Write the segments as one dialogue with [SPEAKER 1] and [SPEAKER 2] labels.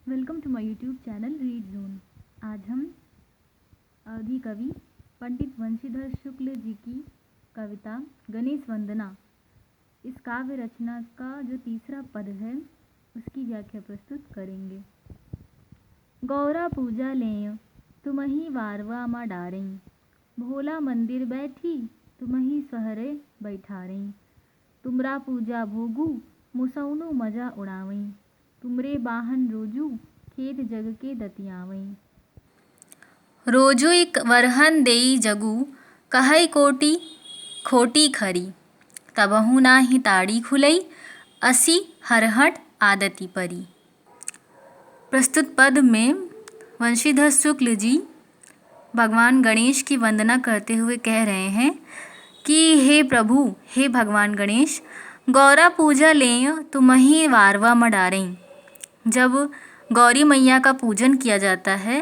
[SPEAKER 1] Welcome to my YouTube channel read zone. आज हम अवधी कवि पंडित वंशीधर शुक्ल जी की कविता गणेश वंदना, इस काव्य रचना का जो तीसरा पद है उसकी व्याख्या प्रस्तुत करेंगे। गौरा पूजा लेय तुमहि वारवा मा डारें, भोला मंदिर बैठी तुमहि सहरे बैठारें, तुमरा पूजा भोगू मुसौनु मजा उड़ावें, तुमरे बाहन रोजू खेत जग के दतियावई।
[SPEAKER 2] रोजो एक वरहन देई जगू, कहई कोटी खोटी खरी, तबहु नाही ताड़ी खुलई, असी हरहट आदति परी। प्रस्तुत पद में वंशीधर शुक्ल जी भगवान गणेश की वंदना करते हुए कह रहे हैं कि हे प्रभु, हे भगवान गणेश, गौरा पूजा लें तुमहि वारवा मडारें। जब गौरी मैया का पूजन किया जाता है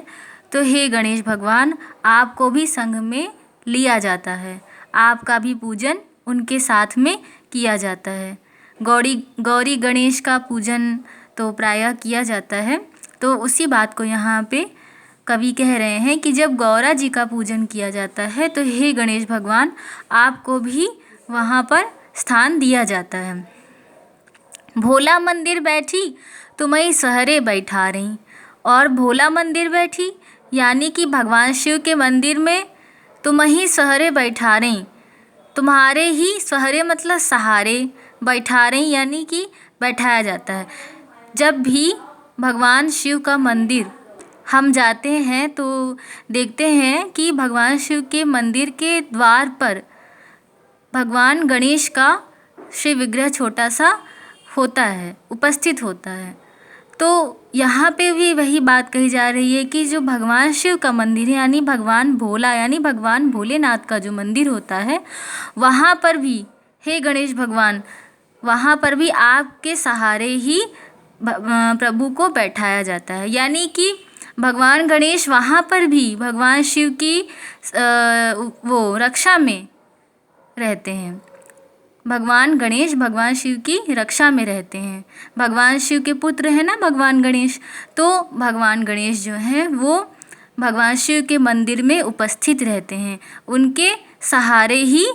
[SPEAKER 2] तो हे गणेश भगवान, आपको भी संग में लिया जाता है, आपका भी पूजन उनके साथ में किया जाता है। गौरी गणेश का पूजन तो प्रायः किया जाता है, तो उसी बात को यहाँ पे कवि कह रहे हैं कि जब गौरा जी का पूजन किया जाता है तो हे गणेश भगवान, आपको भी वहाँ पर स्थान दिया जाता है। भोला मंदिर बैठी तुम्हें सहरे बैठा रही, और भोला मंदिर बैठी यानी कि भगवान शिव के मंदिर में तुम्हें सहरे बैठा रही, तुम्हारे ही सहरे मतलब सहारे, बैठा रही यानी कि बैठाया जाता है। जब भी भगवान शिव का मंदिर हम जाते हैं तो देखते हैं कि भगवान शिव के मंदिर के द्वार पर भगवान गणेश का श्री विग्रह छोटा सा होता है, उपस्थित होता है। तो यहाँ पे भी वही बात कही जा रही है कि जो भगवान शिव का मंदिर है यानी भगवान भोला यानी भगवान भोलेनाथ का जो मंदिर होता है, वहाँ पर भी हे गणेश भगवान, वहाँ पर भी आपके सहारे ही प्रभु को बैठाया जाता है। यानी कि भगवान गणेश वहाँ पर भी भगवान शिव की वो रक्षा में रहते हैं। भगवान गणेश भगवान शिव की रक्षा में रहते हैं। भगवान शिव के पुत्र हैं ना भगवान गणेश, तो भगवान गणेश जो हैं वो भगवान शिव के मंदिर में उपस्थित रहते हैं। उनके सहारे ही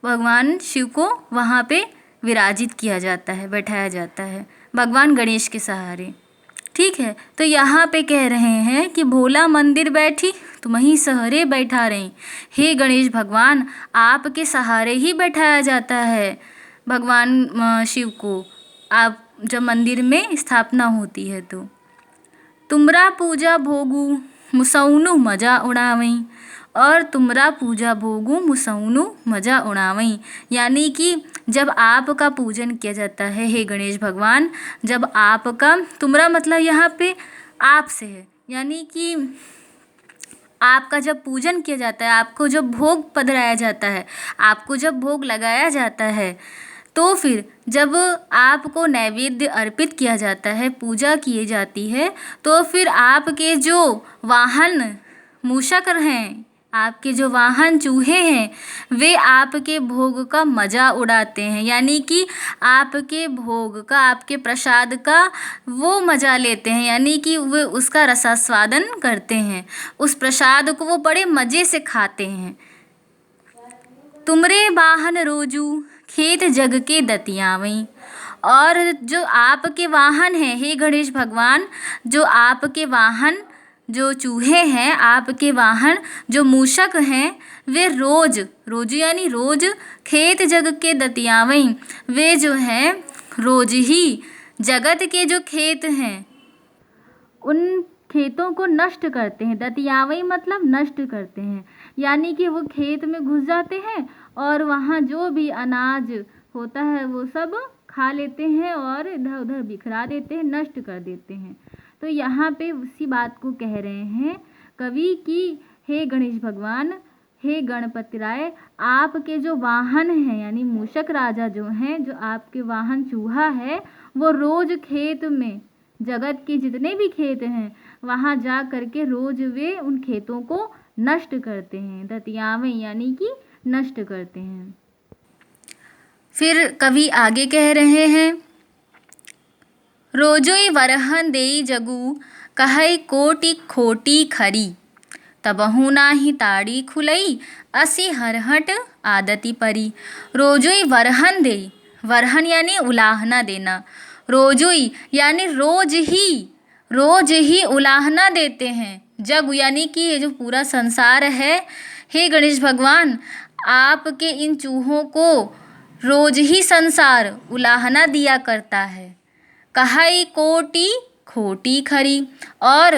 [SPEAKER 2] भगवान शिव को वहाँ पे विराजित किया जाता है, बैठाया जाता है, भगवान गणेश के सहारे। ठीक है, तो यहाँ पे कह रहे हैं कि भोला मंदिर बैठी तुम्हीं सहरे बैठा रही। हे गणेश भगवान, आपके सहारे ही बैठाया जाता है भगवान शिव को, आप जब मंदिर में स्थापना होती है तो। तुमरा पूजा भोगू मुसौनु मजा उड़ावई, और तुमरा पूजा भोगू मुसौनु मजा उड़ावई यानी कि जब आपका पूजन किया जाता है हे गणेश भगवान, जब आपका, तुमरा मतलब यहाँ पे आप से है, यानी कि आपका जब पूजन किया जाता है, आपको जब भोग पधराया जाता है, आपको जब भोग लगाया जाता है, तो फिर जब आपको नैवेद्य अर्पित किया जाता है, पूजा की जाती है, तो फिर आपके जो वाहन मूषक हैं, आपके जो वाहन चूहे हैं, वे आपके भोग का मज़ा उड़ाते हैं। यानी कि आपके भोग का, आपके प्रसाद का वो मज़ा लेते हैं, यानी कि वे उसका रसास्वादन करते हैं, उस प्रसाद को वो बड़े मज़े से खाते हैं। तुमरे वाहन रोजू खेत जग के दतियावई, और जो आपके वाहन हैं हे गणेश भगवान, जो आपके वाहन जो चूहे हैं, आपके वाहन जो मूषक हैं, वे रोज यानी रोज खेत जग के दतियावई, वे जो हैं रोज ही जगत के जो खेत हैं उन खेतों को नष्ट करते हैं। दतियावई मतलब नष्ट करते हैं, यानी कि वो खेत में घुस जाते हैं और वहाँ जो भी अनाज होता है वो सब खा लेते हैं और इधर उधर बिखरा देते हैं, नष्ट कर देते हैं। तो यहाँ पे उसी बात को कह रहे हैं कवि कि हे गणेश भगवान, हे गणपति राय, आपके जो वाहन हैं यानी मूषक राजा जो हैं, जो आपके वाहन चूहा है, वो रोज खेत में, जगत के जितने भी खेत हैं वहाँ जा करके रोज वे उन खेतों को नष्ट करते हैं। दतियावें यानी कि नष्ट करते हैं। फिर कवि आगे कह रहे हैं, रोजोई वरहन देई जगू कहै कोटि खोटी खरी तबहु नाही ताड़ी खुलई असी हरहट आदति परी। रोजोई वरहन देई, वरहन यानी उलाहना देना, रोजोई यानी रोज ही उलाहना देते हैं। जग यानी कि ये जो पूरा संसार है, हे गणेश भगवान आपके इन चूहों को रोज ही संसार उलाहना दिया करता है। कहई कोटि खोटी खरी, और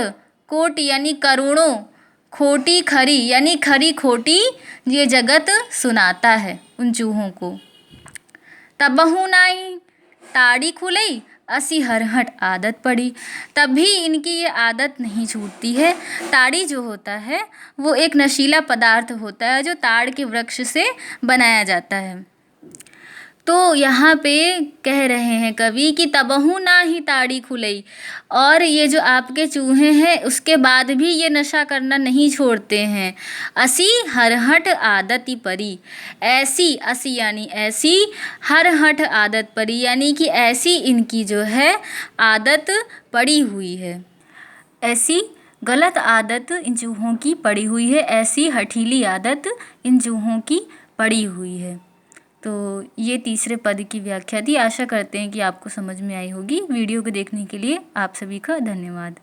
[SPEAKER 2] कोटि यानी करोड़ों, खोटी खरी यानी खरी खोटी ये जगत सुनाता है उन चूहों को। तबहु नाई ताड़ी खुलई असी हरहट आदत पड़ी, तब भी इनकी ये आदत नहीं छूटती है। ताड़ी जो होता है वो एक नशीला पदार्थ होता है जो ताड़ के वृक्ष से बनाया जाता है। तो यहाँ पे कह रहे हैं कवि कि तबहु ना ही ताड़ी खुलई, और ये जो आपके चूहे हैं उसके बाद भी ये नशा करना नहीं छोड़ते हैं। असी हरहट आदति परी, ऐसी, असी यानी ऐसी, हरहट आदत परी यानी कि ऐसी इनकी जो है आदत पड़ी हुई है, ऐसी गलत आदत इन चूहों की पड़ी हुई है, ऐसी हठीली आदत इन चूहों की पड़ी हुई है। तो ये तीसरे पद की व्याख्या थी। आशा करते हैं कि आपको समझ में आई होगी। वीडियो को देखने के लिए आप सभी का धन्यवाद।